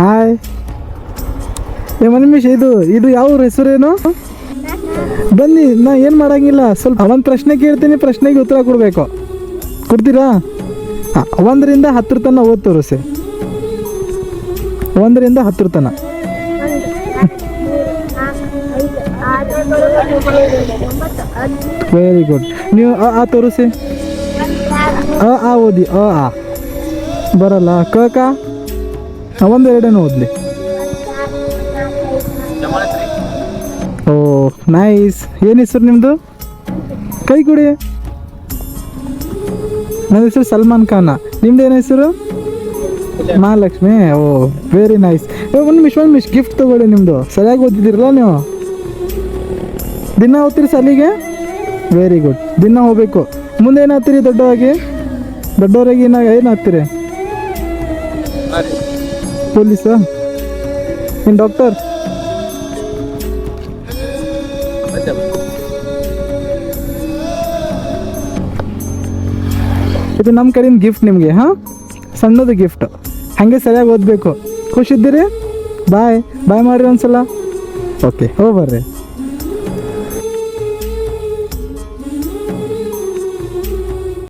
Hi. ಮನಿಮಿಷ್, ಇದು ಯಾವ ಊರ ಹೆಸರೇನು? ಬನ್ನಿ, ನಾ ಏನು ಮಾಡೋಂಗಿಲ್ಲ. ಸ್ವಲ್ಪ ಒಂದು ಪ್ರಶ್ನೆ ಕೇಳ್ತೀನಿ, ಪ್ರಶ್ನೆಗೆ ಉತ್ತರ ಕೊಡಬೇಕು. ಕೊಡ್ತೀರಾ? ಹಾಂ, 1ರಿಂದ 10 ತನಕ ಓದಿ ತೋರಿಸಿ. 1ರಿಂದ 10 ತನಕ. Very good. ನೀವು ಆ ತೋರಿಸಿ. ಆ ಓದಿ. ಆ ಬರಲ್ಲ. ಕ 1 2 ಓದಲಿ. ಓ ನೈಸ್. ಏನು ಹೆಸರು ನಿಮ್ಮದು? ಕೈ ಕೊಡಿ. ನನ್ನ ಹೆಸರು ಸಲ್ಮಾನ್ ಖಾನ. ನಿಮ್ದು ಏನು ಹೆಸರು? ಮಹಾಲಕ್ಷ್ಮಿ. ಓ ವೆರಿ ನೈಸ್. ಒಂದು ಮಿಶ್ ಗಿಫ್ಟ್ ತೊಗೊಳ್ಳಿ. ನಿಮ್ಮದು ಸರಿಯಾಗಿ ಓದಿದ್ದೀರಲ್ಲ ನೀವು? ದಿನ ಹೋಗ್ತೀರಿ ಶಾಲೆಗೆ? Very good. ದಿನ ಹೋಗ್ಬೇಕು. ಮುಂದೆ ಏನಾಗ್ತೀರಿ ದೊಡ್ಡವರಾಗಿ ಏನಾಗ್ತೀರಿ? ಪೊಲೀಸಾ? ಏನು ಡಾಕ್ಟರ್? ಇದು ನಮ್ಮ ಕಡೆಯಿಂದ ಗಿಫ್ಟ್ ನಿಮಗೆ. ಹಾಂ, ಸಣ್ಣದು ಗಿಫ್ಟ್. ಹಾಗೆ ಸರಿಯಾಗಿ ಓದಬೇಕು. ಖುಷಿದ್ದೀರಿ? ಬಾಯ್ ಮಾಡಿರಿ ಒಂದ್ಸಲ. ಓಕೆ, ಬರ್ರಿ.